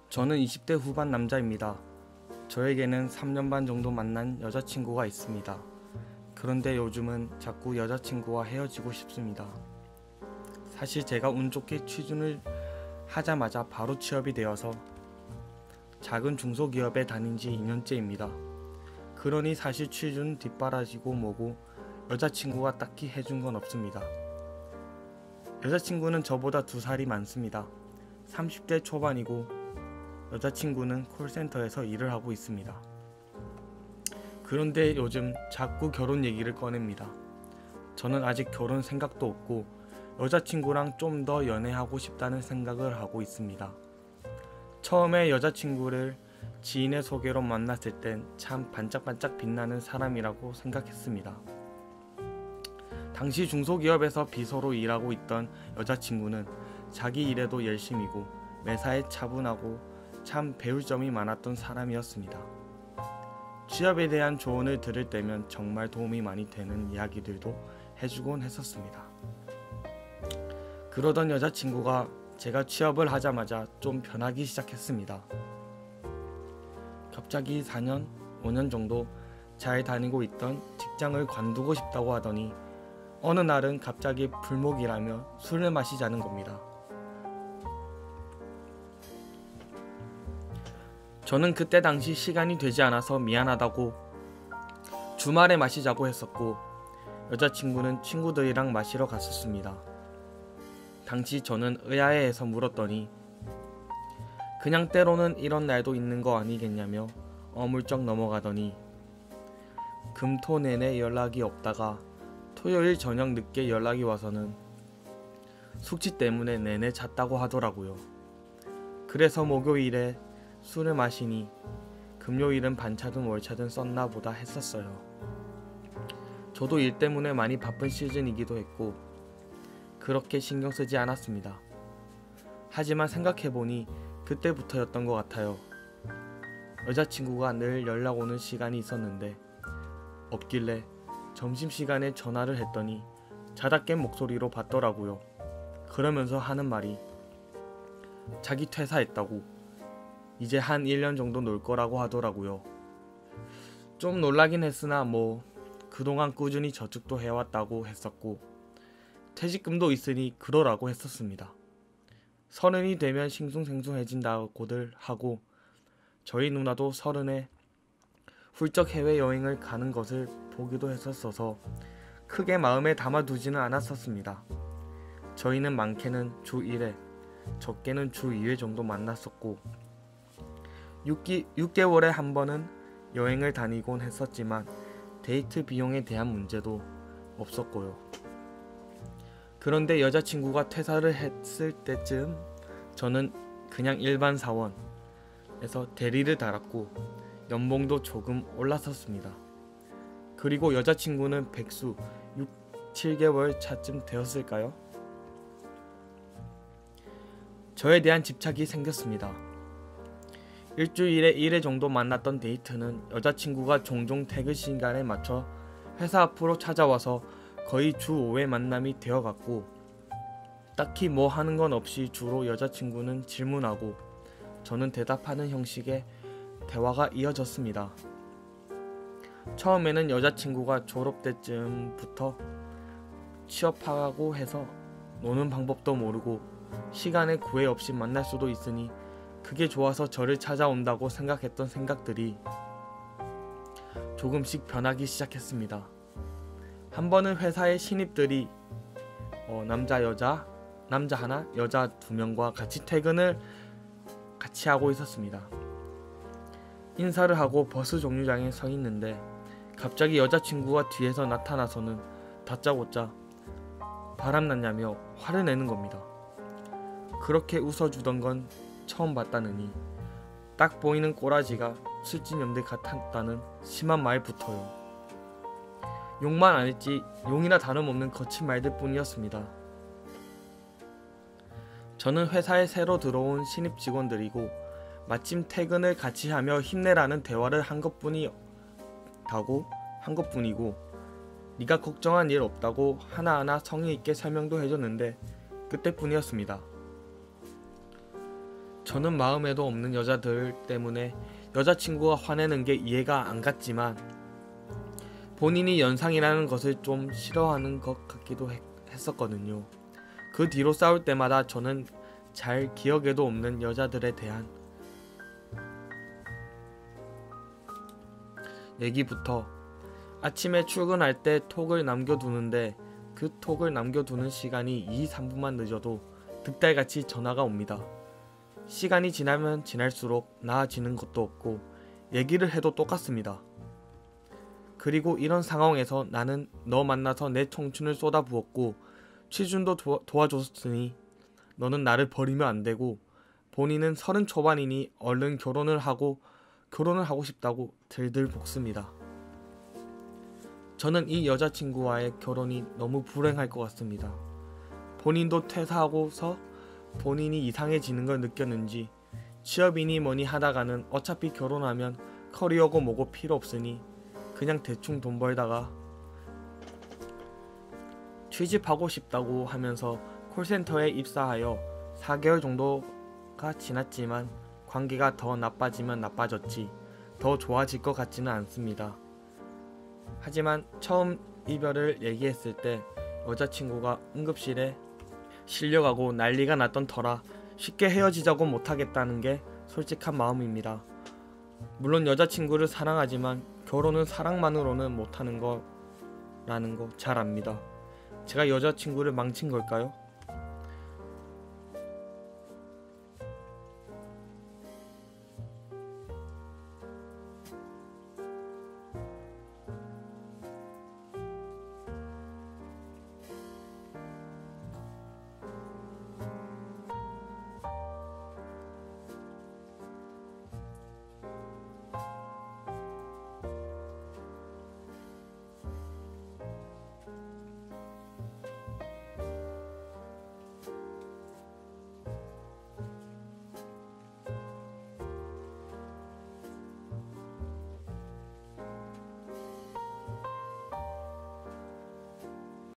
저는 20대 후반 남자입니다. 저에게는 3년 반 정도 만난 여자친구가 있습니다. 그런데 요즘은 자꾸 여자친구와 헤어지고 싶습니다. 사실 제가 운 좋게 취준을 하자마자 바로 취업이 되어서 작은 중소기업에 다닌 지 2년째입니다. 그러니 사실 취준 뒷바라지고 뭐고 여자친구가 딱히 해준 건 없습니다. 여자친구는 저보다 2살이 많습니다. 30대 초반이고 여자친구는 콜센터에서 일을 하고 있습니다. 그런데 요즘 자꾸 결혼 얘기를 꺼냅니다. 저는 아직 결혼 생각도 없고 여자친구랑 좀 더 연애하고 싶다는 생각을 하고 있습니다. 처음에 여자친구를 지인의 소개로 만났을 땐 참 반짝반짝 빛나는 사람이라고 생각했습니다. 당시 중소기업에서 비서로 일하고 있던 여자친구는 자기 일에도 열심이고 매사에 차분하고 참 배울 점이 많았던 사람이었습니다. 취업에 대한 조언을 들을 때면 정말 도움이 많이 되는 이야기들도 해주곤 했었습니다. 그러던 여자친구가 제가 취업을 하자마자 좀 변하기 시작했습니다. 갑자기 4년, 5년 정도 잘 다니고 있던 직장을 관두고 싶다고 하더니 어느 날은 갑자기 불목이라며 술을 마시자는 겁니다. 저는 그때 당시 시간이 되지 않아서 미안하다고 주말에 마시자고 했었고 여자친구는 친구들이랑 마시러 갔었습니다. 당시 저는 의아해해서 물었더니 그냥 때로는 이런 날도 있는 거 아니겠냐며 어물쩍 넘어가더니 금, 토 내내 연락이 없다가 토요일 저녁 늦게 연락이 와서는 숙취 때문에 내내 잤다고 하더라고요. 그래서 목요일에 술을 마시니 금요일은 반차든 월차든 썼나 보다 했었어요. 저도 일 때문에 많이 바쁜 시즌이기도 했고 그렇게 신경 쓰지 않았습니다. 하지만 생각해보니 그때부터였던 것 같아요. 여자친구가 늘 연락 오는 시간이 있었는데 없길래 점심시간에 전화를 했더니 자다 깬 목소리로 받더라고요. 그러면서 하는 말이 자기 퇴사했다고 이제 한 1년 정도 놀 거라고 하더라고요. 좀 놀라긴 했으나 그동안 꾸준히 저축도 해왔다고 했었고 퇴직금도 있으니 그러라고 했었습니다. 30이 되면 싱숭생숭해진다고들 하고 저희 누나도 30에 훌쩍 해외여행을 가는 것을 보기도 했었어서 크게 마음에 담아두지는 않았었습니다. 저희는 많게는 주 1회, 적게는 주 2회 정도 만났었고 6개월에 한 번은 여행을 다니곤 했었지만 데이트 비용에 대한 문제도 없었고요. 그런데 여자친구가 퇴사를 했을 때쯤 저는 그냥 일반 사원에서 대리를 달았고 연봉도 조금 올랐었습니다. 그리고 여자친구는 백수 7개월 차쯤 되었을까요? 저에 대한 집착이 생겼습니다. 일주일에 1회 정도 만났던 데이트는 여자친구가 종종 퇴근 시간에 맞춰 회사 앞으로 찾아와서 거의 주 5회 만남이 되어갔고 딱히 뭐 하는 건 없이 주로 여자친구는 질문하고 저는 대답하는 형식의 대화가 이어졌습니다. 처음에는 여자친구가 졸업 때쯤부터 취업하고 해서 노는 방법도 모르고 시간에 구애 없이 만날 수도 있으니 그게 좋아서 저를 찾아온다고 생각했던 생각들이 조금씩 변하기 시작했습니다. 한 번은 회사의 신입들이 남자 하나, 여자 2명과 같이 퇴근을 같이 하고 있었습니다. 인사를 하고 버스 정류장에 서 있는데 갑자기 여자친구가 뒤에서 나타나서는 다짜고짜 바람났냐며 화를 내는 겁니다. 그렇게 웃어주던 건 처음 봤다느니 딱 보이는 꼬라지가 술진염들 같았다는 심한 말부터요. 욕만 안 했지 용이나 다름없는 거친 말들 뿐이었습니다. 저는 회사에 새로 들어온 신입 직원들이고 마침 퇴근을 같이 하며 힘내라는 대화를 한 것뿐이고 네가 걱정한 일 없다고 하나하나 성의 있게 설명도 해줬는데 그때뿐이었습니다. 저는 마음에도 없는 여자들 때문에 여자친구가 화내는 게 이해가 안 갔지만 본인이 연상이라는 것을 좀 싫어하는 것 같기도 했었거든요. 그 뒤로 싸울 때마다 저는 잘 기억에도 없는 여자들에 대한 얘기부터 아침에 출근할 때 톡을 남겨두는데 그 톡을 남겨두는 시간이 2, 3분만 늦어도 득달같이 전화가 옵니다. 시간이 지나면 지날수록 나아지는 것도 없고 얘기를 해도 똑같습니다. 그리고 이런 상황에서 나는 너 만나서 내 청춘을 쏟아부었고 취준도 도와줬으니 너는 나를 버리면 안 되고 본인은 30 초반이니 얼른 결혼을 하고 싶다고 들들 볶습니다. 저는 이 여자친구와의 결혼이 너무 불행할 것 같습니다. 본인도 퇴사하고서 본인이 이상해지는 걸 느꼈는지 취업이니 뭐니 하다가는 어차피 결혼하면 커리어고 뭐고 필요 없으니 그냥 대충 돈 벌다가 취직하고 싶다고 하면서 콜센터에 입사하여 4개월 정도가 지났지만 관계가 더 나빠지면 나빠졌지 더 좋아질 것 같지는 않습니다. 하지만 처음 이별을 얘기했을 때 여자친구가 응급실에 실려가고 난리가 났던 터라 쉽게 헤어지자고 못하겠다는 게 솔직한 마음입니다. 물론 여자친구를 사랑하지만 결혼은 사랑만으로는 못하는 거라는 거 잘 압니다. 제가 여자친구를 망친 걸까요?